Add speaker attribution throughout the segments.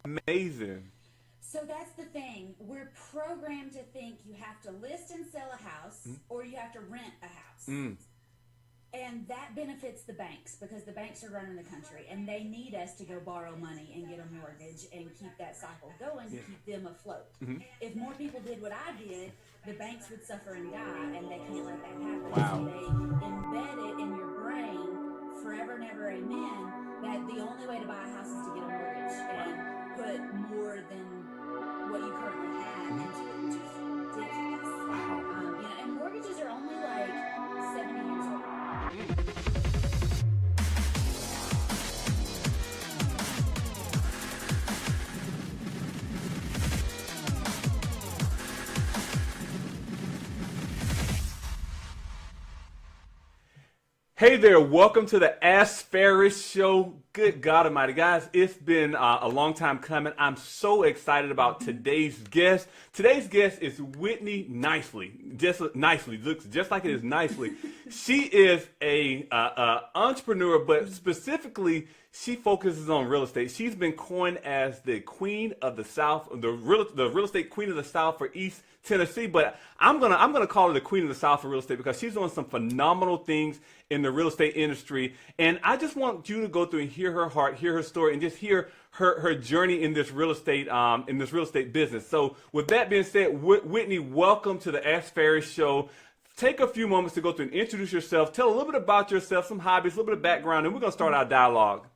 Speaker 1: Amazing.
Speaker 2: So that's the thing. We're programmed to think you have to list and sell a house or you have to rent a house.
Speaker 1: Mm.
Speaker 2: And that benefits the banks because the banks are running the country and they need us to go borrow money and get a mortgage and keep that cycle going to keep them afloat. If more people did what I did, the banks would suffer and die, and they can't let that happen. So
Speaker 1: Wow.
Speaker 2: they embed it in your brain forever and ever, amen, that the only way to buy a house is to get a mortgage and put more than what you currently have into it, which is ridiculous.
Speaker 1: Wow.
Speaker 2: And mortgages are only like 70 years old.
Speaker 1: Hey there, welcome to the Ask Faris show. Good God Almighty, guys, it's been a long time coming. I'm so excited about today's guest. Today's guest is Whitney Nicely. Looks just like it is nicely. She is a entrepreneur, but specifically, she focuses on real estate. She's been coined as the Queen of the South, the real estate Queen of the South for East Tennessee. But I'm gonna call her the Queen of the South for real estate because she's doing some phenomenal things in the real estate industry. And I just want you to go through and hear her heart, hear her story, and just hear her journey in this real estate business. So with that being said, Whitney, welcome to the Ask Faris show. Take a few moments to go through and introduce yourself. Tell a little bit about yourself, some hobbies, a little bit of background, and we're gonna start our dialogue.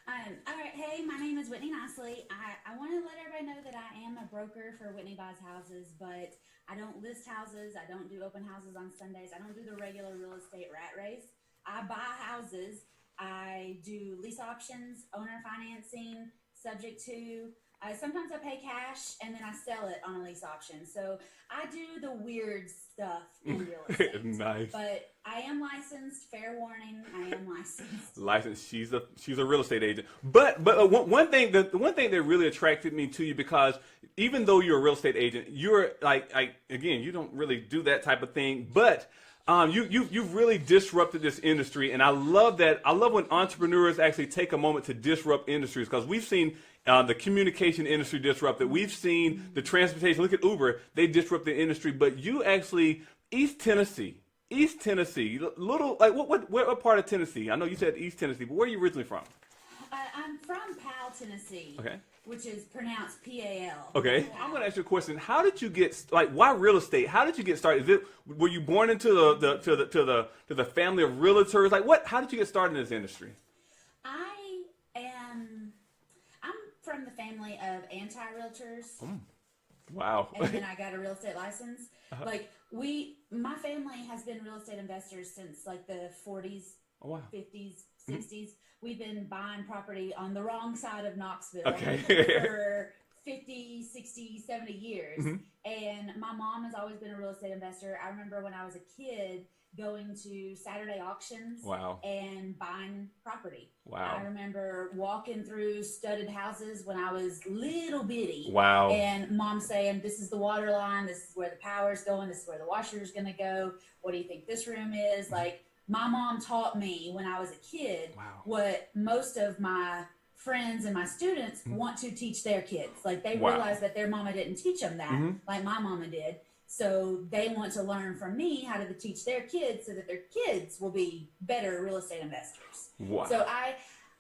Speaker 2: All right, hey, my name is Whitney Nicely. I want to let everybody know that I am a broker for Whitney Buys Houses, but I don't list houses. I don't do open houses on Sundays. I don't do the regular real estate rat race. I buy houses. I do lease options, owner financing, subject to. Sometimes I pay cash and then I sell it on a lease option. So I do the weird stuff in real estate.
Speaker 1: Nice.
Speaker 2: But I am licensed. Fair warning, I am licensed.
Speaker 1: Licensed. She's a real estate agent. But one thing the one thing that really attracted me to you, because even though you're a real estate agent, you're like again, you don't really do that type of thing, but you've really disrupted this industry, and I love that. I love when entrepreneurs actually take a moment to disrupt industries, because we've seen the communication industry disrupted. We've seen the transportation. Look at Uber; they disrupt the industry. But you actually, East Tennessee, little like what part of Tennessee? I know you said East Tennessee, but where are you originally from?
Speaker 2: I'm from Powell, Tennessee.
Speaker 1: Okay.
Speaker 2: Which is pronounced P-A-L.
Speaker 1: Okay. I'm going to ask you a question. How did you get, like, why real estate? How did you get started? Were you born into the family of realtors? Like, how did you get started in this industry?
Speaker 2: I'm from the family of anti-realtors.
Speaker 1: Wow.
Speaker 2: And then I got a real estate license. Like, my family has been real estate investors since like the 40s,
Speaker 1: Oh, wow.
Speaker 2: 50s, 60s. We've been buying property on the wrong side of Knoxville
Speaker 1: Okay.
Speaker 2: for 50, 60, 70 years. And my mom has always been a real estate investor. I remember when I was a kid going to Saturday auctions
Speaker 1: Wow.
Speaker 2: and buying property.
Speaker 1: Wow.
Speaker 2: I remember walking through studded houses when I was little bitty.
Speaker 1: Wow.
Speaker 2: And mom saying, this is the water line, this is where the power's going, this is where the washer's going to go. What do you think this room is? Like, my mom taught me when I was a kid what most of my friends and my students want to teach their kids. Like, they realize that their mama didn't teach them that, like my mama did. So they want to learn from me how to teach their kids so that their kids will be better real estate investors.
Speaker 1: Wow.
Speaker 2: So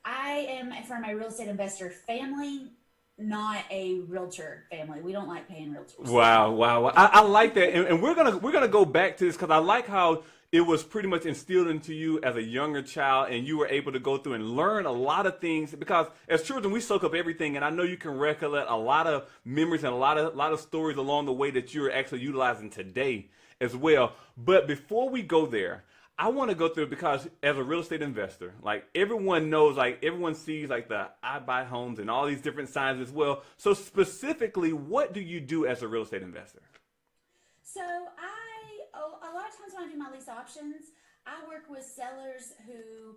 Speaker 2: I am from a real estate investor family, not a realtor family. We don't like paying realtors.
Speaker 1: Wow. I like that, and we're gonna go back to this, because I like how it was pretty much instilled into you as a younger child, and you were able to go through and learn a lot of things, because as children we soak up everything, and I know you can recollect a lot of memories and a lot of stories along the way that you're actually utilizing today as well. But before we go there, I want to go through, because as a real estate investor, like everyone knows, like everyone sees like the I buy homes and all these different signs as well. So specifically, what do you do as a real estate investor?
Speaker 2: So a lot of times when I do my lease options, I work with sellers who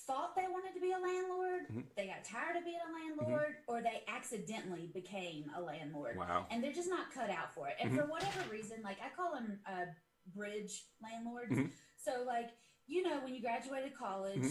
Speaker 2: thought they wanted to be a landlord, they got tired of being a landlord, or they accidentally became a landlord.
Speaker 1: Wow.
Speaker 2: And they're just not cut out for it. And for whatever reason, like I call them bridge landlords. So like, when you graduated college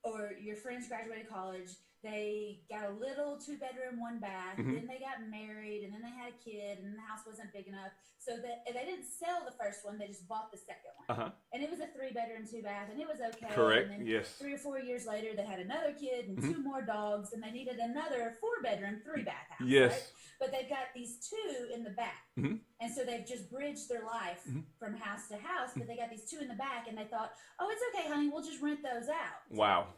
Speaker 2: or your friends graduated college, They got a little 2-bedroom, 1-bath. Then they got married, and then they had a kid, and the house wasn't big enough. So that they didn't sell the first one; they just bought the second one. And it was a 3-bedroom, 2-bath, and it was okay.
Speaker 1: Correct.
Speaker 2: And then
Speaker 1: Yes.
Speaker 2: 3 or 4 years later, they had another kid and 2 more dogs, and they needed another 4-bedroom, 3-bath house.
Speaker 1: Yes.
Speaker 2: Right? But they've got these 2 in the back, and so they've just bridged their life from house to house. But they got these 2 in the back, and they thought, "Oh, it's okay, honey. We'll just rent those out."
Speaker 1: Wow.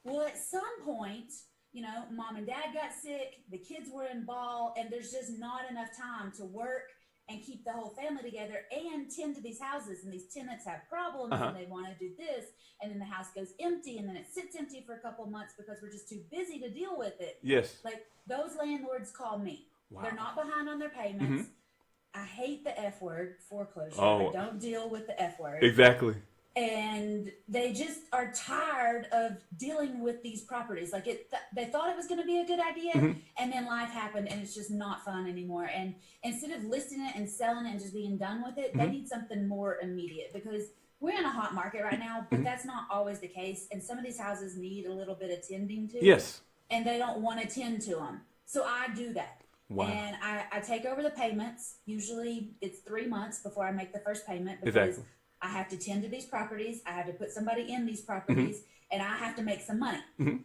Speaker 2: Well, at some point, mom and dad got sick, the kids were in ball, and there's just not enough time to work and keep the whole family together and tend to these houses. And these tenants have problems, and they want to do this, and then the house goes empty, and then it sits empty for a couple months because we're just too busy to deal with it.
Speaker 1: Yes.
Speaker 2: Like, those landlords call me.
Speaker 1: Wow.
Speaker 2: They're not behind on their payments. I hate the F word, foreclosure.
Speaker 1: Oh.
Speaker 2: I don't deal with the F word.
Speaker 1: Exactly.
Speaker 2: And they just are tired of dealing with these properties. Like, they thought it was going to be a good idea, and then life happened, and it's just not fun anymore. And instead of listing it and selling it and just being done with it, they need something more immediate, because we're in a hot market right now, but that's not always the case. And some of these houses need a little bit of tending to.
Speaker 1: Yes.
Speaker 2: And they don't want to tend to them. So I do that.
Speaker 1: Wow.
Speaker 2: And I take over the payments. Usually it's 3 months before I make the first payment, because
Speaker 1: Exactly.
Speaker 2: I have to tend to these properties. I have to put somebody in these properties, and I have to make some money.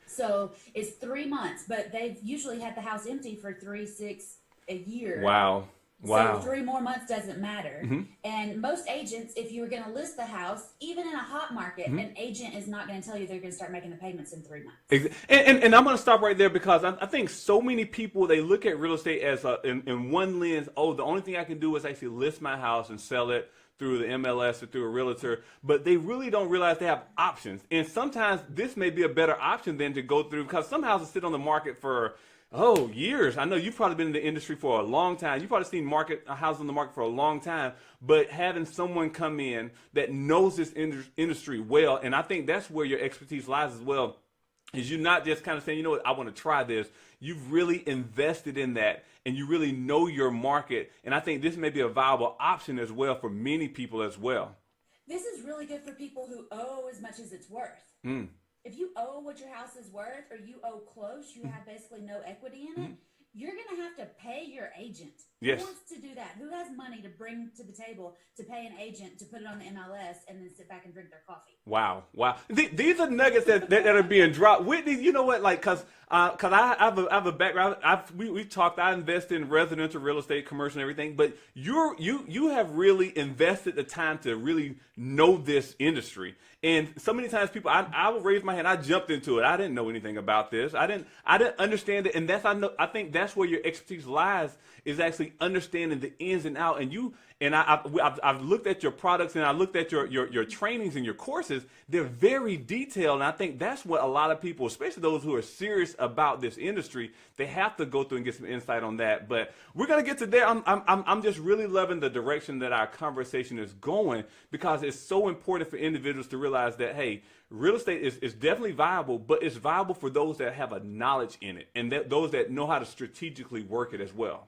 Speaker 2: So it's 3 months, but they've usually had the house empty for 3, 6, a year.
Speaker 1: Wow. Wow.
Speaker 2: So 3 more months doesn't matter. And most agents, if you were going to list the house, even in a hot market, an agent is not going to tell you they're going to start making the payments in 3 months.
Speaker 1: And I'm going to stop right there, because I think so many people, they look at real estate as in one lens. Oh, the only thing I can do is actually list my house and sell it through the MLS or through a realtor, but they really don't realize they have options. And sometimes this may be a better option than to go through, because some houses sit on the market for years. I know you've probably been in the industry for a long time. You've probably seen a house on the market for a long time, but having someone come in that knows this industry well, and I think that's where your expertise lies as well, is you're not just kind of saying, you know what, I want to try this. You've really invested in that, and you really know your market. And I think this may be a viable option as well for many people as well.
Speaker 2: This is really good for people who owe as much as it's worth. If you owe what your house is worth, or you owe close, you have basically no equity in it, you're going to have to pay your agent.
Speaker 1: Yes.
Speaker 2: Who wants to do that? Who has money to bring to the table to pay an agent to put it on the MLS and then sit back and drink their coffee?
Speaker 1: Wow. These are nuggets that are being dropped. Whitney, you know what? Like, cause I have a background. We've talked. I invest in residential real estate, commercial, and everything. But you have really invested the time to really know this industry. And so many times people, I will raise my hand. I jumped into it. I didn't know anything about this. I didn't understand it. And I think that's where your expertise lies, is actually understanding the ins and out. And I've looked at your products, and I looked at your trainings and your courses. They're very detailed, and I think that's what a lot of people, especially those who are serious about this industry, they have to go through and get some insight on that. But we're gonna get to there. I'm just really loving the direction that our conversation is going, because it's so important for individuals to realize that, hey, real estate is definitely viable, but it's viable for those that have a knowledge in it, and those that know how to strategically work it as well.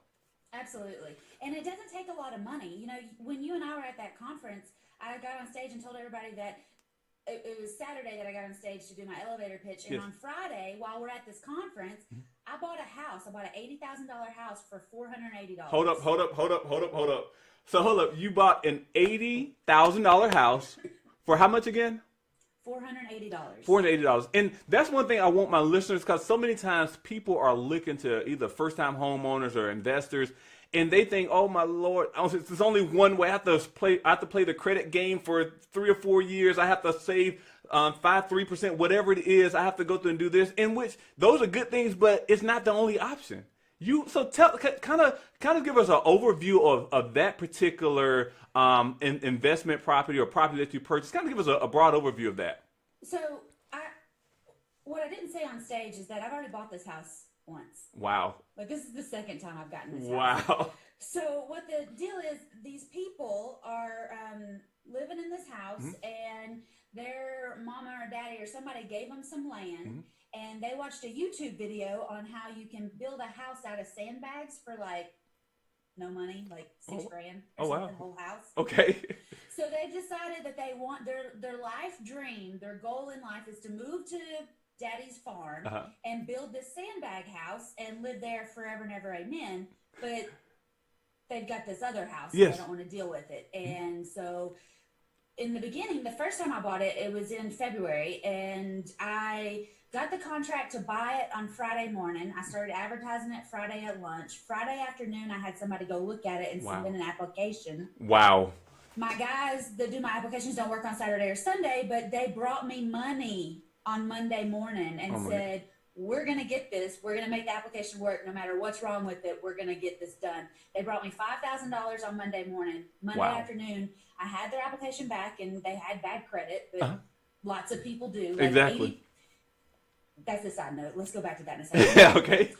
Speaker 2: Absolutely. And it doesn't take a lot of money. You know, when you and I were at that conference, I got on stage and told everybody that it was Saturday that I got on stage to do my elevator pitch. And on Friday, while we're at this conference, I bought a house. I bought an $80,000 house for $480.
Speaker 1: Hold up. So hold up. You bought an $80,000 house for how much again?
Speaker 2: $480.
Speaker 1: $480. And that's one thing I want my listeners, because so many times people are looking to either first-time homeowners or investors, and they think, oh my Lord, there's only one way. I have to play the credit game for 3 or 4 years. I have to save 3%, whatever it is. I have to go through and do this. In which those are good things, but it's not the only option. Kind of give us an overview of that particular investment property or property that you purchased. Kind of give us a broad overview of that.
Speaker 2: So what I didn't say on stage is that I've already bought this house once.
Speaker 1: Wow.
Speaker 2: Like, this is the second time I've gotten this
Speaker 1: house.
Speaker 2: Wow. So what the deal is, these people are living in this house, and their mama or daddy or somebody gave them some land, and they watched a YouTube video on how you can build a house out of sandbags for like no money, like $6,000 or something, whole house.
Speaker 1: Okay.
Speaker 2: So they decided that they want their life dream, their goal in life is to move to daddy's farm and build this sandbag house and live there forever and ever, amen. But they've got this other house, so I don't want to deal with it. And so in the beginning, the first time I bought it, it was in February, and I got the contract to buy it on Friday morning. I started advertising it Friday at lunch. Friday afternoon, I had somebody go look at it and send in an application.
Speaker 1: Wow.
Speaker 2: My guys that do my applications don't work on Saturday or Sunday, but they brought me money on Monday morning and said, we're going to get this. We're going to make the application work no matter what's wrong with it. We're going to get this done. They brought me $5,000 on Monday morning. Monday afternoon, I had their application back, and they had bad credit, but lots of people do. Like
Speaker 1: exactly.
Speaker 2: That's a side note. Let's go back to that in a second.
Speaker 1: Yeah, okay.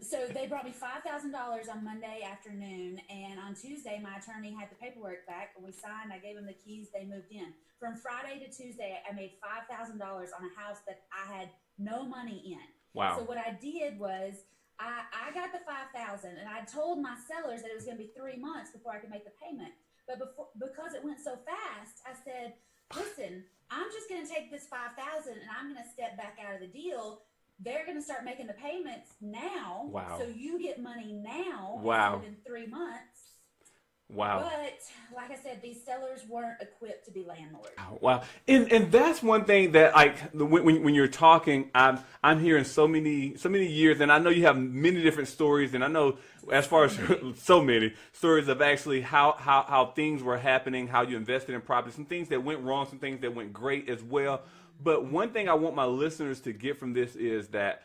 Speaker 2: So they brought me $5,000 on Monday afternoon, and on Tuesday, my attorney had the paperwork back, and we signed. I gave them the keys. They moved in. From Friday to Tuesday, I made $5,000 on a house that I had no money in.
Speaker 1: Wow.
Speaker 2: So what I did was I got the $5,000, and I told my sellers that it was going to be 3 months before I could make the payment. But because it went so fast, I said, listen, I'm just going to take this $5,000 and I'm going to step back out of the deal. They're going to start making the payments now.
Speaker 1: Wow.
Speaker 2: So you get money now.
Speaker 1: Wow.
Speaker 2: Instead of in 3 months.
Speaker 1: Wow.
Speaker 2: But like I said, these sellers weren't equipped to be landlords.
Speaker 1: Wow. And that's one thing that, like, when you're talking, I'm hearing so many years, and I know you have many different stories, and I know as far as so many stories of actually how things were happening, how you invested in property, some things that went wrong, some things that went great as well. But one thing I want my listeners to get from this is that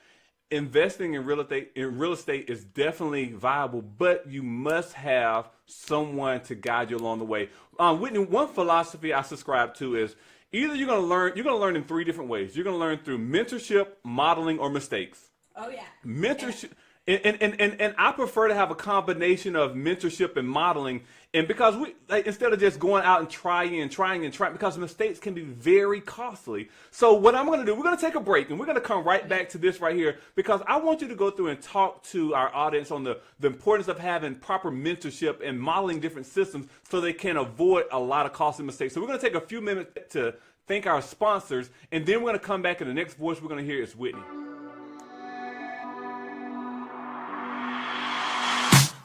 Speaker 1: investing in real estate is definitely viable, but you must have someone to guide you along the way. Whitney, one philosophy I subscribe to is either you're going to learn in 3 different ways. You're going to learn through mentorship, modeling, or mistakes.
Speaker 2: Oh yeah.
Speaker 1: Mentorship. And I prefer to have a combination of mentorship and modeling, and because instead of just going out and trying, because mistakes can be very costly. So what I'm going to do, we're going to take a break, and we're going to come right back to this right here, because I want you to go through and talk to our audience on the importance of having proper mentorship and modeling different systems so they can avoid a lot of costly mistakes. So we're going to take a few minutes to thank our sponsors, and then we're going to come back, and the next voice we're going to hear is Whitney.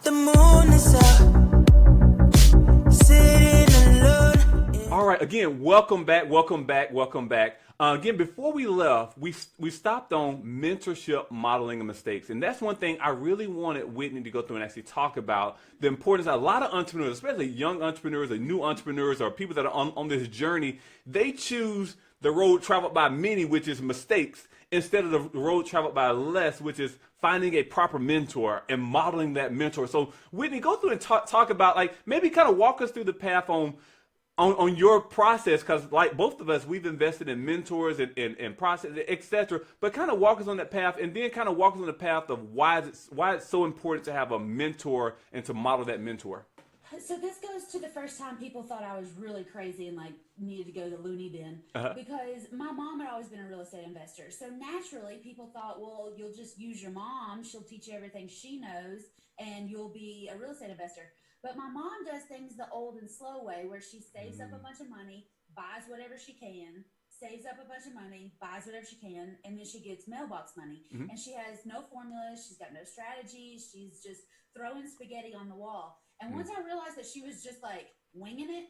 Speaker 3: The moon is up, sitting alone.
Speaker 1: All right, again, welcome back. Again, before we left, we stopped on mentorship, modeling, and mistakes. And that's one thing I really wanted Whitney to go through and actually talk about. The importance of a lot of entrepreneurs, especially young entrepreneurs or new entrepreneurs or people that are on this journey, they choose the road traveled by many, which is mistakes, instead of the road traveled by less, which is finding a proper mentor and modeling that mentor. So Whitney, go through and talk about, like, maybe kind of walk us through the path on your process, because like both of us, we've invested in mentors and process, etc. But kind of walk us on that path, and then kind of walk us on the path of why it's so important to have a mentor and to model that mentor.
Speaker 2: So this goes to the first time people thought I was really crazy and like needed to go to the loony bin, because my mom had always been a real estate investor. So naturally people thought, well, you'll just use your mom. She'll teach you everything she knows and you'll be a real estate investor. But my mom does things the old and slow way, where she saves up a bunch of money, buys whatever she can, saves up a bunch of money, buys whatever she can, and then she gets mailbox money. And she has no formula. She's got no strategy. She's just throwing spaghetti on the wall. And once I realized that she was just like winging it,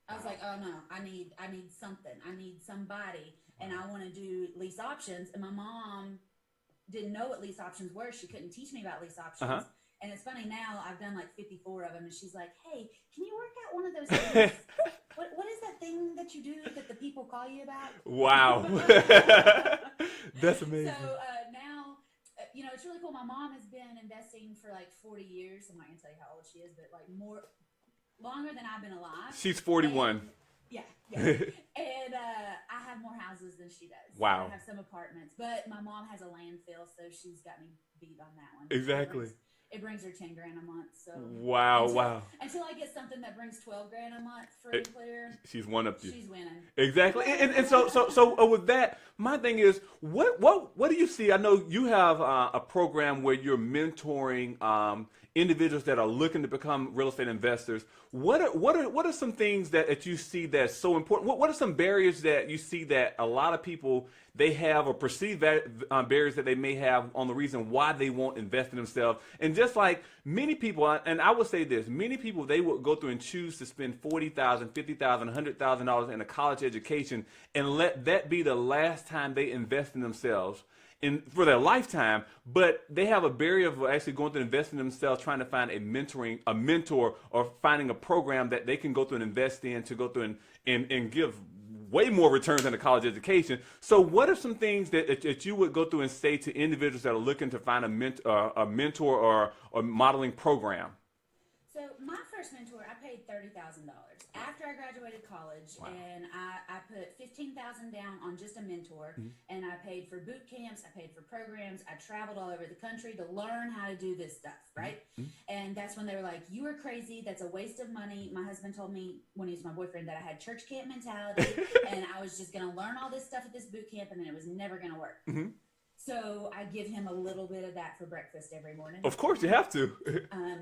Speaker 2: I was like, oh no, I need something. I need somebody. And I want to do lease options. And my mom didn't know what lease options were. She couldn't teach me about lease options. And it's funny now, I've done like 54 of them. And she's like, hey, can you work out one of those things? What is that thing that you do that the people call you about?
Speaker 1: Wow. That's amazing.
Speaker 2: So now, you know, it's really cool. My mom has been investing for like 40 years. I'm not going to tell you how old she is, but like longer than I've been alive.
Speaker 1: She's 41.
Speaker 2: And, yeah. And I have more houses than she does.
Speaker 1: Wow.
Speaker 2: I have some apartments, but my mom has a landfill, so she's got me beat on that one.
Speaker 1: Exactly.
Speaker 2: It brings her 10 grand a month. So until I get something that brings 12 grand a month free and clear,
Speaker 1: she's one up you.
Speaker 2: She's winning.
Speaker 1: Exactly. And so with that, my thing is, what do you see? I know you have a program where you're mentoring individuals that are looking to become real estate investors, what are some things that you see that's so important? What are some barriers that you see that a lot of people they have, or perceived barriers that they may have on the reason why they won't invest in themselves? And just like many people, and I would say this, many people, they will go through and choose to spend $40,000, $50,000, $100,000 in a college education and let that be the last time they invest in themselves for their lifetime, but they have a barrier of actually going through and investing in themselves, trying to find a mentor, or finding a program that they can go through and invest in to go through and give way more returns than a college education. So what are some things that you would go through and say to individuals that are looking to find a mentor or modeling program?
Speaker 2: So my first mentor, I paid $30,000 after I graduated college.
Speaker 1: Wow.
Speaker 2: And I put $15,000 down on just a mentor, and I paid for boot camps, I paid for programs, I traveled all over the country to learn how to do this stuff, right? And that's when they were like, "You are crazy, that's a waste of money." My husband told me when he was my boyfriend that I had church camp mentality and I was just going to learn all this stuff at this boot camp and then it was never going to work. So I give him a little bit of that for breakfast every morning.
Speaker 1: Of course, you have to.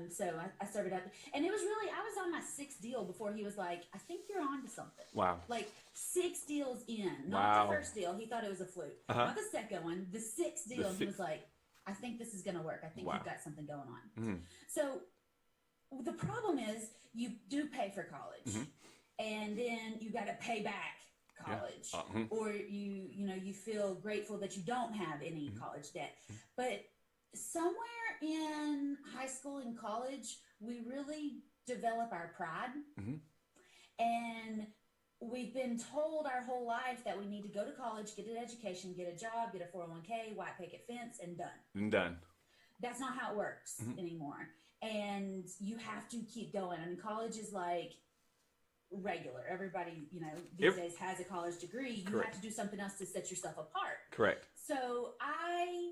Speaker 2: So I serve it up. And it was really, I was on my 6th deal before he was like, "I think you're on to something."
Speaker 1: Wow.
Speaker 2: Like 6 deals in. Not
Speaker 1: Wow.
Speaker 2: the first deal. He thought it was a fluke. Not the second one. The 6th deal. And he was like, "I think this is going to work. I think
Speaker 1: Wow.
Speaker 2: you've got something going on." So the problem is you do pay for college. And then you got to pay back college, or you feel grateful that you don't have any college debt. But somewhere in high school and college, we really develop our pride, and we've been told our whole life that we need to go to college, get an education, get a job, get a 401k, white picket fence, and done.
Speaker 1: And done.
Speaker 2: That's not how it works anymore. And you have to keep going. I mean, college is like regular. Everybody, these days has a college degree. You have to do something else to set yourself apart.
Speaker 1: Correct.
Speaker 2: So I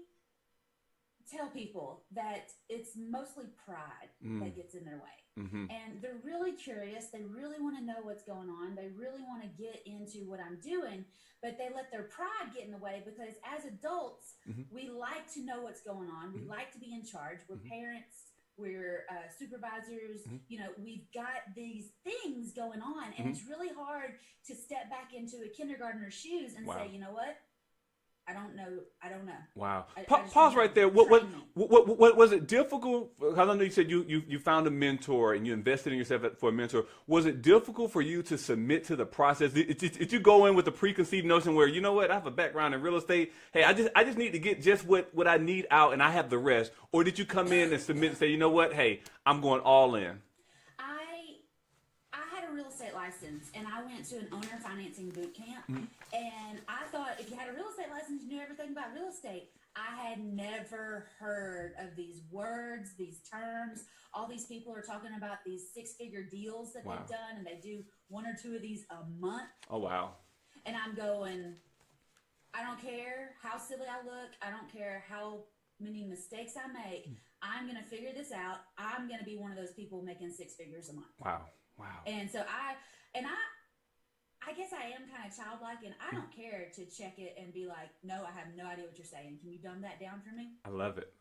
Speaker 2: tell people that it's mostly pride that gets in their way. And they're really curious. They really want to know what's going on. They really want to get into what I'm doing, but they let their pride get in the way because as adults, we like to know what's going on. We like to be in charge. We're parents. We're supervisors, we've got these things going on, and it's really hard to step back into a kindergartner's shoes and say, "You know what? I don't know.
Speaker 1: Wow.
Speaker 2: I
Speaker 1: Pause right there. What was it difficult? Because I know you said you found a mentor and you invested in yourself for a mentor. Was it difficult for you to submit to the process? Did you go in with a preconceived notion where, you know what, I have a background in real estate. Hey, I just need to get just what I need out and I have the rest. Or did you come in and submit and say, you know what, hey, I'm going all in?
Speaker 2: I had a real estate license, and I went to an owner financing boot camp, and I thought if you had a real estate license, you knew everything about real estate. I had never heard of these words, these terms. All these people are talking about these 6-figure deals that they've done, and they do 1 or 2 of these a month.
Speaker 1: Oh, wow.
Speaker 2: And I'm going, I don't care how silly I look. I don't care how many mistakes I make. I'm going to figure this out. I'm going to be one of those people making 6 figures a month.
Speaker 1: Wow.
Speaker 2: And so I guess I am kind of childlike, and I don't care to check it and be like, "No, I have no idea what you're saying. Can you dumb that down for me?"
Speaker 1: I love it.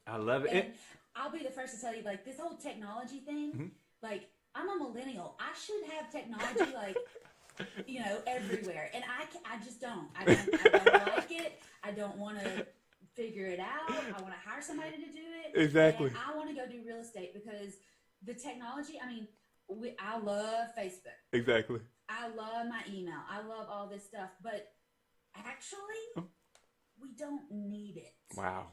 Speaker 2: And I'll be the first to tell you, like, this whole technology thing, like, I'm a millennial. I should have technology, like, everywhere. And I just don't. I don't like it. I don't want to figure it out. I want to hire somebody to do it.
Speaker 1: Exactly.
Speaker 2: And I want to go do real estate because the technology, I mean, I love Facebook.
Speaker 1: Exactly.
Speaker 2: I love my email. I love all this stuff. But actually, we don't need it.
Speaker 1: Wow.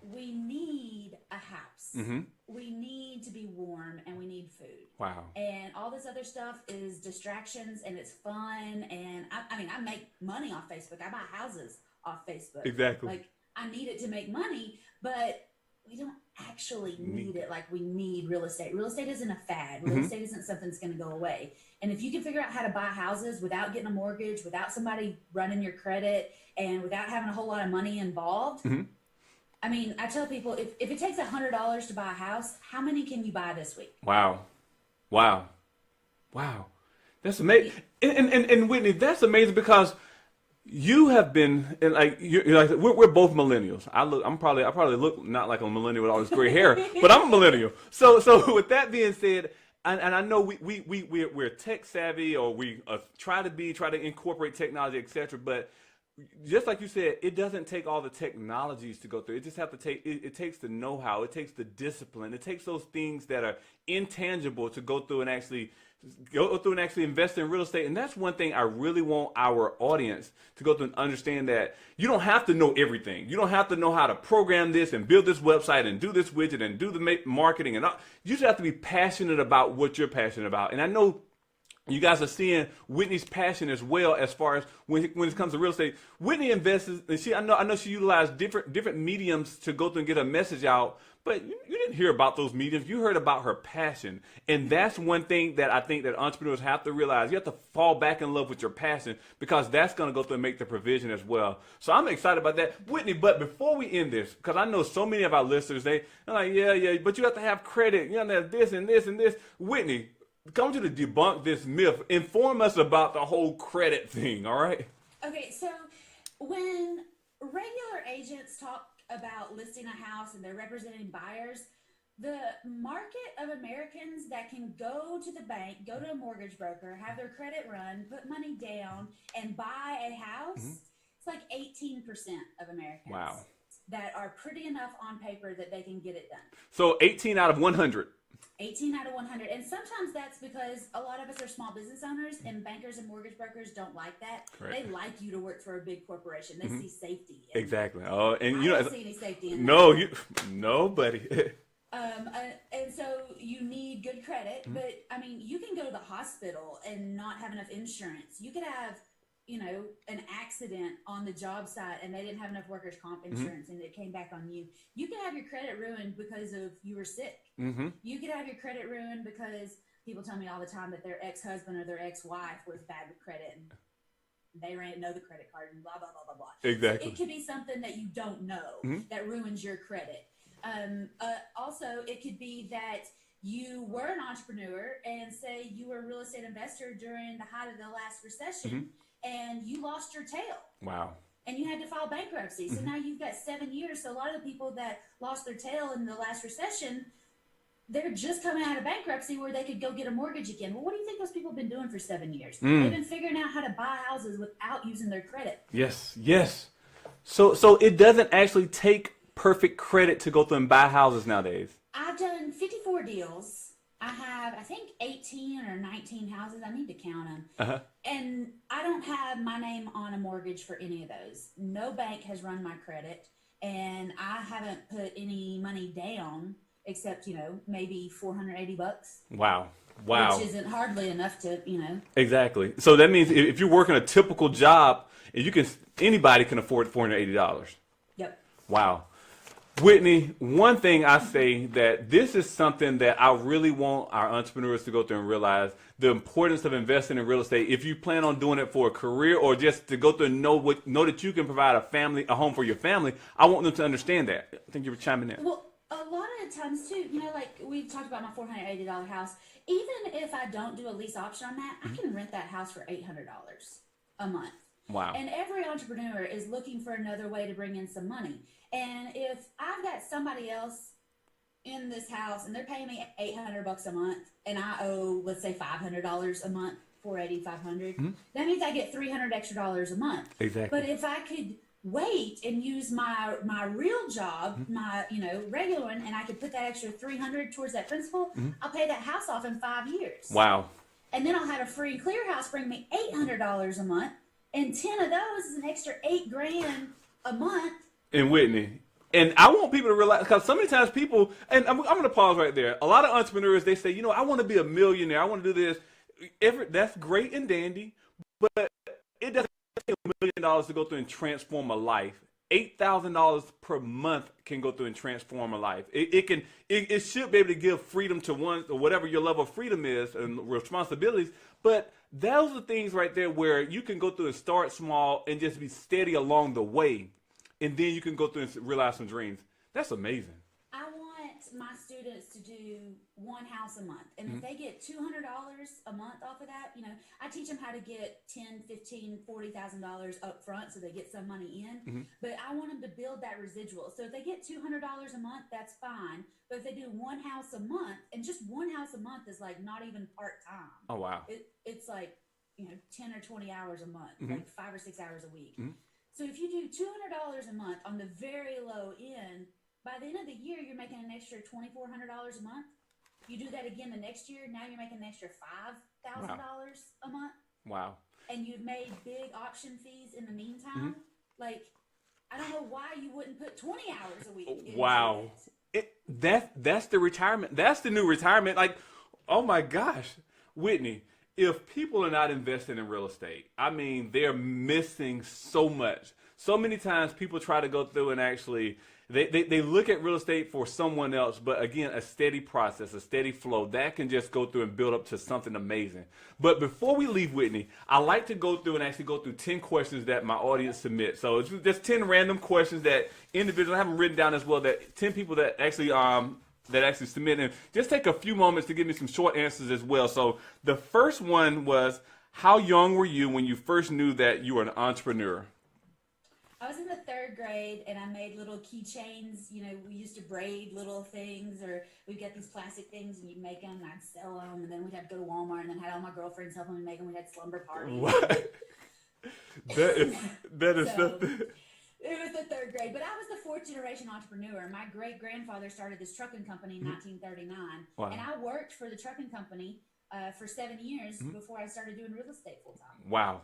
Speaker 2: We need a house. We need to be warm, and we need food.
Speaker 1: Wow.
Speaker 2: And all this other stuff is distractions, and it's fun. And I make money off Facebook. I buy houses off Facebook.
Speaker 1: Exactly.
Speaker 2: Like, I need it to make money, but we don't actually need it like we need real estate. Real estate isn't a fad. Real estate isn't something that's going to go away. And if you can figure out how to buy houses without getting a mortgage, without somebody running your credit, and without having a whole lot of money involved, I mean, I tell people, if it takes $100 to buy a house, how many can you buy this week?
Speaker 1: Wow. That's amazing. And Whitney, that's amazing because You have been, and like you're like we're both millennials. I probably look not like a millennial with all this gray hair, but I'm a millennial. So with that being said, and I know we're tech savvy, or we try to incorporate technology, etc. But just like you said, it doesn't take all the technologies to go through. It just have to take it takes the know-how, it takes the discipline, it takes those things that are intangible to go through and actually invest in real estate. And that's one thing I really want our audience to go through and understand, that you don't have to know everything. You don't have to know how to program this and build this website and do this widget and do the marketing and all. You just have to be passionate about what you're passionate about. And I know you guys are seeing Whitney's passion as well, as far as when it comes to real estate. Whitney invests, and I know she utilized different mediums to go through and get a message out. But you didn't hear about those mediums. You heard about her passion. And that's one thing that I think that entrepreneurs have to realize. You have to fall back in love with your passion, because that's going to go through and make the provision as well. So I'm excited about that. Whitney, but before we end this, because I know so many of our listeners, they're like, yeah, but you have to have credit. You have to have this and this and this. Whitney, come to debunk this myth. Inform us about the whole credit thing, all right?
Speaker 2: Okay, so when regular agents talk about listing a house and they're representing buyers, the market of Americans that can go to the bank, go to a mortgage broker, have their credit run, put money down, and buy a house, it's like 18% of Americans.
Speaker 1: Wow.
Speaker 2: That are pretty enough on paper that they can get it done.
Speaker 1: So 18 out of 100.
Speaker 2: 18 out of 100. And sometimes that's because a lot of us are small business owners, and bankers and mortgage brokers don't like that.
Speaker 1: Correct.
Speaker 2: They like you to work for a big corporation. They see safety.
Speaker 1: Exactly. Oh, and
Speaker 2: I don't see any safety in
Speaker 1: that. Nobody.
Speaker 2: And so you need good credit, but I mean, you can go to the hospital and not have enough insurance. You could have, an accident on the job site and they didn't have enough workers' comp insurance and it came back on you. You could have your credit ruined because of you were sick. You could have your credit ruined because people tell me all the time that their ex-husband or their ex-wife was bad with credit and they didn't know the credit card and blah, blah, blah, blah, blah.
Speaker 1: Exactly.
Speaker 2: So it could be something that you don't know that ruins your credit. Also, it could be that you were an entrepreneur and say you were a real estate investor during the height of the last recession and you lost your tail.
Speaker 1: Wow.
Speaker 2: And you had to file bankruptcy. So now you've got 7 years. So a lot of the people that lost their tail in the last recession, they're just coming out of bankruptcy where they could go get a mortgage again. Well, what do you think those people have been doing for 7 years? They've been figuring out how to buy houses without using their credit.
Speaker 1: Yes. So it doesn't actually take perfect credit to go through and buy houses nowadays.
Speaker 2: I've done 54 deals. I have, I think, 18 or 19 houses. I need to count them. And I don't have my name on a mortgage for any of those. No bank has run my credit. And I haven't put any money down except, maybe $480.
Speaker 1: Wow.
Speaker 2: Which isn't hardly enough to,
Speaker 1: Exactly. So that means if you're working a typical job, anybody can afford $480.
Speaker 2: Yep.
Speaker 1: Wow. Whitney, one thing I say that this is something that I really want our entrepreneurs to go through and realize the importance of investing in real estate. If you plan on doing it for a career or just to go through and know that you can provide a home for your family, I want them to understand that. I think you were chiming in.
Speaker 2: Well, a lot of times too, like we've talked about my $480 house. Even if I don't do a lease option on that, I can rent that house for $800 a month.
Speaker 1: Wow.
Speaker 2: And every entrepreneur is looking for another way to bring in some money. And if I've got somebody else in this house and they're paying me $800 a month and I owe, let's say, $500 a month, $480, $500, that means I get $300 extra a month.
Speaker 1: Exactly.
Speaker 2: But if I could wait and use my real job, my regular one, and I could put that extra $300 towards that principal, I'll pay that house off in 5 years.
Speaker 1: Wow.
Speaker 2: And then I'll have a free and clear house bring me $800 a month, and 10 of those is an extra $8,000 a month.
Speaker 1: And Whitney, and I want people to realize, because so many times people, and I'm going to pause right there. A lot of entrepreneurs, they say, I want to be a millionaire. I want to do this. That's great and dandy, but it doesn't take $1 million to go through and transform a life. $8,000 per month can go through and transform a life. It should be able to give freedom to one, or whatever your level of freedom is and responsibilities. But those are things right there where you can go through and start small and just be steady along the way. And then you can go through and realize some dreams. That's amazing.
Speaker 2: I want my students to do one house a month. And if they get $200 a month off of that, I teach them how to get $10, $15, $40,000 up front so they get some money in. But I want them to build that residual. So if they get $200 a month, that's fine. But if they do one house a month, and just one house a month is like not even part-time.
Speaker 1: Oh, wow.
Speaker 2: It's like, 10 or 20 hours a month, like 5 or 6 hours a week. So if you do $200 a month on the very low end, by the end of the year, you're making an extra $2,400 a month. You do that again the next year, now you're making an extra $5,000 a month.
Speaker 1: Wow.
Speaker 2: And you've made big option fees in the meantime. Like, I don't know why you wouldn't put 20 hours a week into
Speaker 1: Wow. That's the retirement. That's the new retirement. Like, oh my gosh, Whitney, if people are not investing in real estate, I mean, they're missing so much. So many times people try to go through and actually, they look at real estate for someone else, but again, a steady process, a steady flow, that can just go through and build up to something amazing. But before we leave Whitney, I like to go through and actually go through 10 questions that my audience submit. So it's just 10 random questions that individuals, I have them written down as well, that 10 people that actually submit, and just take a few moments to give me some short answers as well. So the first one was, how young were you when you first knew that you were an entrepreneur?
Speaker 2: I was in the 3rd grade, and I made little keychains. We used to braid little things, or we'd get these plastic things, and you'd make them, and I'd sell them, and then we'd have to go to Walmart, and then had all my girlfriends helping me make them. We had slumber parties.
Speaker 1: What? that is
Speaker 2: so,
Speaker 1: something.
Speaker 2: It was the 3rd grade, but I was the 4th generation entrepreneur. My great-grandfather started this trucking company in 1939,
Speaker 1: Wow.
Speaker 2: and I worked for the trucking company for 7 years before I started doing real estate full-time.
Speaker 1: Wow.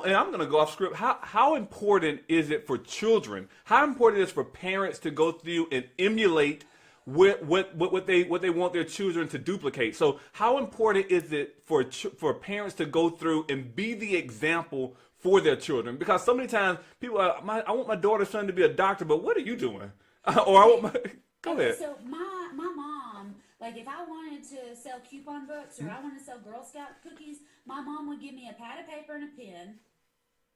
Speaker 1: And I'm going to go off script. How important is it for children? How important is it for parents to go through and emulate what they want their children to duplicate? So how important is it for parents to go through and be the example for their children? Because so many times people are, I want my daughter's son to be a doctor, but what are you doing? Or I want go ahead.
Speaker 2: So my mom, like if I wanted to sell coupon books or I wanted to sell Girl Scout cookies, my mom would give me a pad of paper and a pen,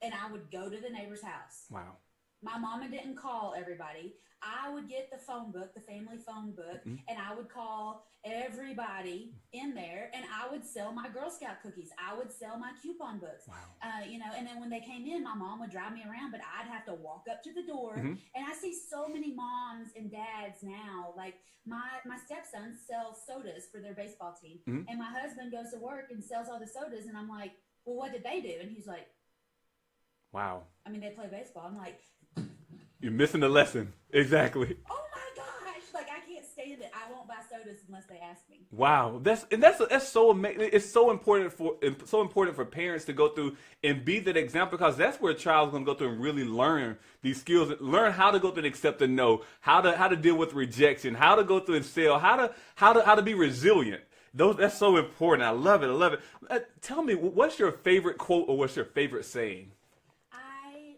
Speaker 2: and I would go to the neighbor's house.
Speaker 1: Wow.
Speaker 2: My mama didn't call everybody. I would get the phone book, the family phone book, and I would call everybody in there, and I would sell my Girl Scout cookies. I would sell my coupon books.
Speaker 1: Wow.
Speaker 2: And then when they came in, my mom would drive me around, but I'd have to walk up to the door. And I see so many moms and dads now, like my stepsons sell sodas for their baseball team, and my husband goes to work and sells all the sodas, and I'm like, well, what did they do? And he's like,
Speaker 1: wow.
Speaker 2: I mean, they play baseball. I'm like,
Speaker 1: you're missing the lesson. Exactly.
Speaker 2: oh my gosh, like I can't stand it. I won't buy sodas unless they ask me.
Speaker 1: Wow, that's so amazing. It's so important for parents to go through and be that example, because that's where a child's going to go through and really learn these skills, learn how to go through and accept a no, how to deal with rejection, how to go through and sell, how to be resilient. That's so important. I love it. Tell me, what's your favorite quote or what's your favorite saying?
Speaker 2: I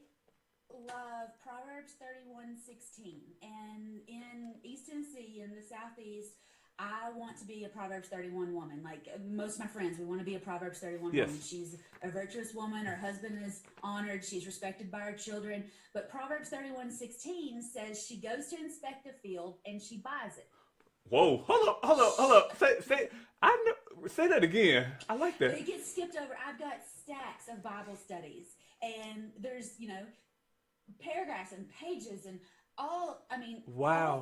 Speaker 2: love Proverbs 31:16, and in East Tennessee, in the Southeast, I want to be a Proverbs 31 woman. Like most of my friends, we want to be a Proverbs 31
Speaker 1: Yes.
Speaker 2: woman. She's a virtuous woman. Her husband is honored. She's respected by her children. But Proverbs 31:16 says she goes to inspect a field and she buys it.
Speaker 1: Whoa, hold up. Say that again. I like that.
Speaker 2: It gets skipped over. I've got stacks of Bible studies, and there's, paragraphs and pages and all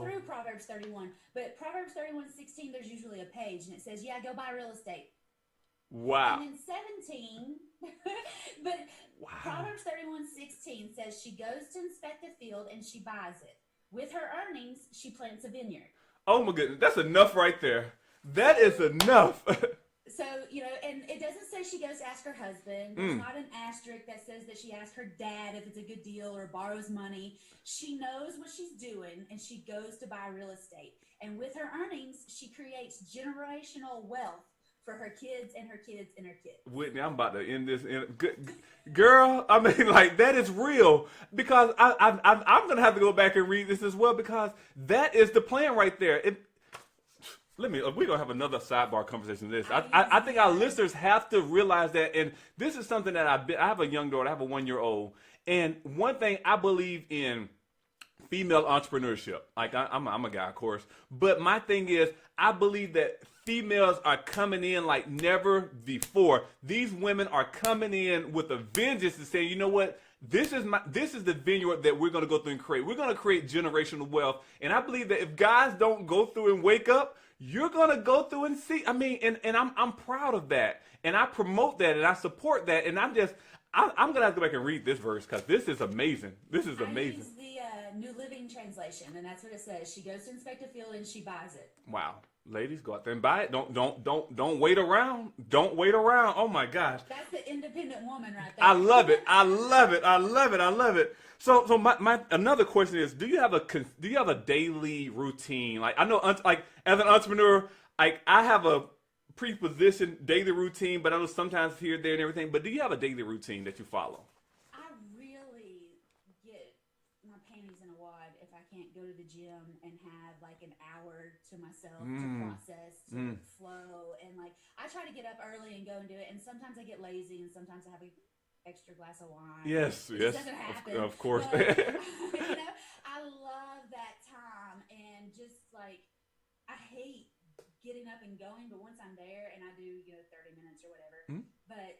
Speaker 2: through Proverbs 31. But Proverbs 31:16, there's usually a page, and it says, go buy real estate.
Speaker 1: Wow.
Speaker 2: And then 17, but Proverbs 31:16 says she goes to inspect a field and she buys it. With her earnings, she plants a vineyard.
Speaker 1: Oh my goodness, that's enough right there. That is enough.
Speaker 2: So, and it doesn't say she goes to ask her husband. There's not an asterisk that says that she asks her dad if it's a good deal or borrows money. She knows what she's doing, and she goes to buy real estate. And with her earnings, she creates generational wealth for her kids and her kids and her kids.
Speaker 1: Whitney, I'm about to end this. Girl, I mean, like, that is real. Because I'm going to have to go back and read this as well, because that is the plan right there. We're going to have another sidebar conversation on this. I think our listeners have to realize that, and this is something that I have a young daughter, I have a 1-year-old, and one thing I believe in female entrepreneurship. Like I'm a guy, of course, but my thing is, I believe that females are coming in like never before. These women are coming in with a vengeance and saying, you know what? This is the vineyard that we're going to go through and create. We're going to create generational wealth. And I believe that if guys don't go through and wake up, you're going to go through and see. I mean, and I'm proud of that. And I promote that and I support that. And I'm going to have to go back and read this verse because this is amazing. This is amazing.
Speaker 2: I use the New Living Translation, and that's what it says. She goes to inspect a field and she buys it.
Speaker 1: Wow. Ladies, go out there and buy it. Don't wait around. Don't wait around. Oh my gosh.
Speaker 2: That's the independent woman right there.
Speaker 1: I love it. I love it. I love it. I love it. So my another question is, do you have a daily routine? Like I know, like as an entrepreneur, like I have a prepositioned daily routine, but I know sometimes here, there, and everything. But do you have a daily routine that you follow?
Speaker 2: I really get my panties in a wad if I can't go to the gym and have like an hour to myself to process, to flow, and like I try to get up early and go and do it. And sometimes I get lazy, and sometimes I have an extra glass of wine.
Speaker 1: Yes,
Speaker 2: It doesn't happen,
Speaker 1: of course.
Speaker 2: But, I love that time, and just like I hate getting up and going, but once I'm there and I do 30 minutes or whatever, but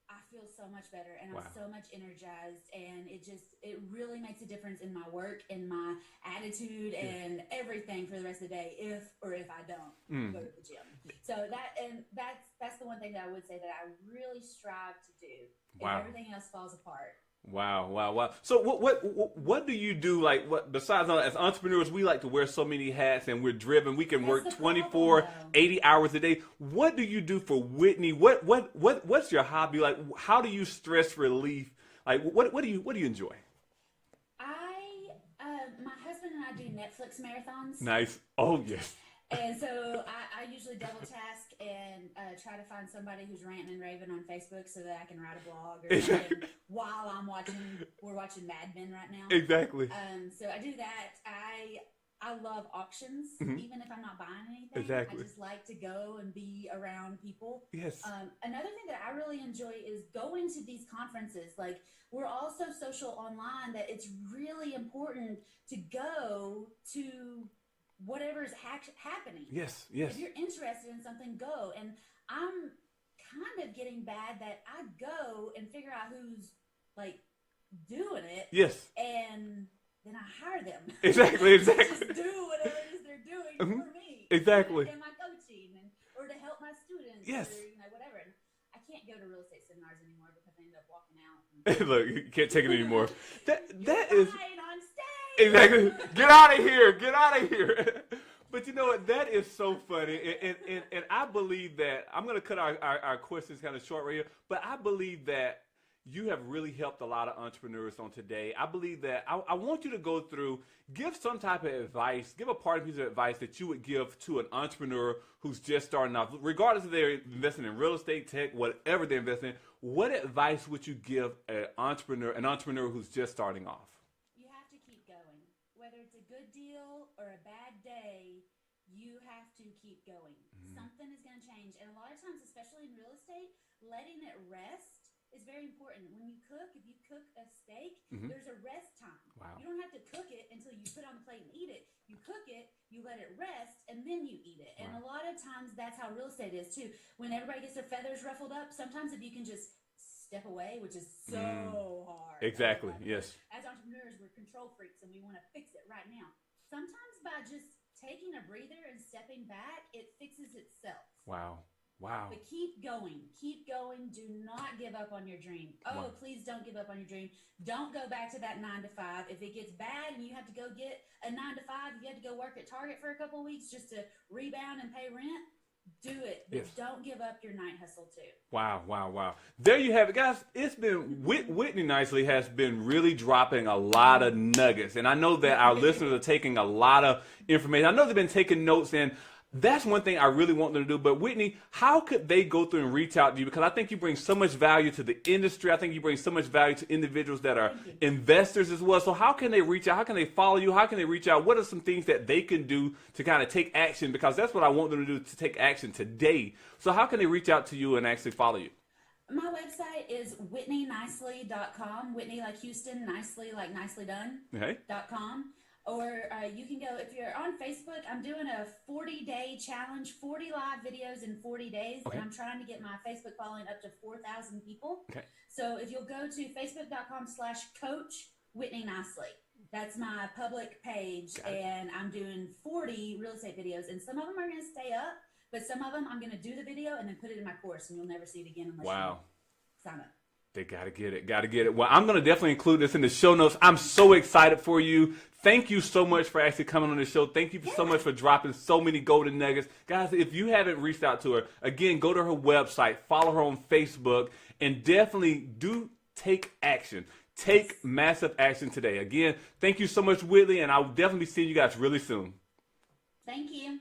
Speaker 2: I feel so much better and I'm so much energized, and it really makes a difference in my work and my attitude and everything for the rest of the day if I don't go to the gym. So that's the one thing that I would say that I really strive to do. And everything else falls apart.
Speaker 1: Wow. So what do you do? Like what besides as entrepreneurs, we like to wear so many hats and we're driven. We can work 24, 80 hours a day. What do you do for Whitney? What's your hobby? Like how do you stress relief? Like what do you enjoy?
Speaker 2: My husband and I do Netflix marathons.
Speaker 1: Nice. Oh yes.
Speaker 2: And so I usually double task and try to find somebody who's ranting and raving on Facebook so that I can write a blog or something while we're watching Mad Men right now.
Speaker 1: Exactly.
Speaker 2: So I do that. I love auctions, even if I'm not buying anything.
Speaker 1: Exactly.
Speaker 2: I just like to go and be around people.
Speaker 1: Yes.
Speaker 2: Another thing that I really enjoy is going to these conferences. Like we're all so social online that it's really important to go to whatever is happening.
Speaker 1: Yes.
Speaker 2: If you're interested in something, go. And I'm kind of getting bad that I go and figure out who's like doing it.
Speaker 1: Yes.
Speaker 2: And then I hire them.
Speaker 1: Exactly.
Speaker 2: Just do whatever it is they're doing for me.
Speaker 1: Exactly.
Speaker 2: And my coaching or to help my students.
Speaker 1: Yes.
Speaker 2: Or whatever. And I can't go to real estate seminars anymore because I end up walking out.
Speaker 1: Look, you can't take it anymore. That
Speaker 2: You're
Speaker 1: is
Speaker 2: fine on stage.
Speaker 1: exactly. Get out of here. Get out of here. But you know what? That is so funny. And I believe that I'm going to cut our questions kind of short right here. But I believe that you have really helped a lot of entrepreneurs on today. I believe that I want you to go through, give some type of advice, give a parting piece of advice that you would give to an entrepreneur who's just starting off, regardless if they're investing in real estate, tech, whatever they're investing in. What advice would you give an entrepreneur who's just starting off?
Speaker 2: You have to keep going. Whether it's a good deal or a bad day, you have to keep going. Something is going to change. And a lot of times, especially in real estate, letting it rest is very important. When you cook, if you cook a steak, there's a rest time.
Speaker 1: Wow.
Speaker 2: You don't have to cook it until you put it on the plate and eat it. You cook it, you let it rest, and then you eat it. And a lot of times that's how real estate is too. When everybody gets their feathers ruffled up, sometimes if you can just step away, which is so hard.
Speaker 1: Exactly, yes.
Speaker 2: As entrepreneurs, we're control freaks and we want to fix it right now. Sometimes by just taking a breather and stepping back, it fixes itself.
Speaker 1: Wow.
Speaker 2: But keep going. Keep going. Do not give up on your dream. Please don't give up on your dream. Don't go back to that 9 to 5. If it gets bad and you have to go get a 9 to 5, you have to go work at Target for a couple of weeks just to rebound and pay rent, do it. But don't give up your night hustle too.
Speaker 1: Wow. There you have it, guys. It's been, Whitney Nicely has been really dropping a lot of nuggets. And I know that our listeners are taking a lot of information. I know they've been taking notes, and that's one thing I really want them to do. But Whitney, how could they go through and reach out to you? Because I think you bring so much value to the industry. I think you bring so much value to individuals that are investors as well. So how can they reach out? How can they follow you? How can they reach out? What are some things that they can do to kind of take action? Because that's what I want them to do, to take action today. So how can they reach out to you and actually follow you?
Speaker 2: My website is whitneynicely.com. Whitney like Houston, nicely like nicely done. .com. Or you can go, if you're on Facebook, I'm doing a 40-day challenge, 40 live videos in 40 days.
Speaker 1: Okay.
Speaker 2: And I'm trying to get my Facebook following up to 4,000 people.
Speaker 1: Okay.
Speaker 2: So if you'll go to facebook.com/coach Whitney Nicely, that's my public page. And I'm doing 40 real estate videos. And some of them are going to stay up, but some of them I'm going to do the video and then put it in my course, and you'll never see it again unless you sign up.
Speaker 1: They gotta get it. Well, I'm gonna definitely include this in the show notes. I'm so excited for you. Thank you so much for actually coming on the show. Thank you so much for dropping so many golden nuggets. Guys, if you haven't reached out to her, again, go to her website, follow her on Facebook, and definitely do take action. Take massive action today. Again, thank you so much, Whitney, and I'll definitely see you guys really soon.
Speaker 2: Thank you.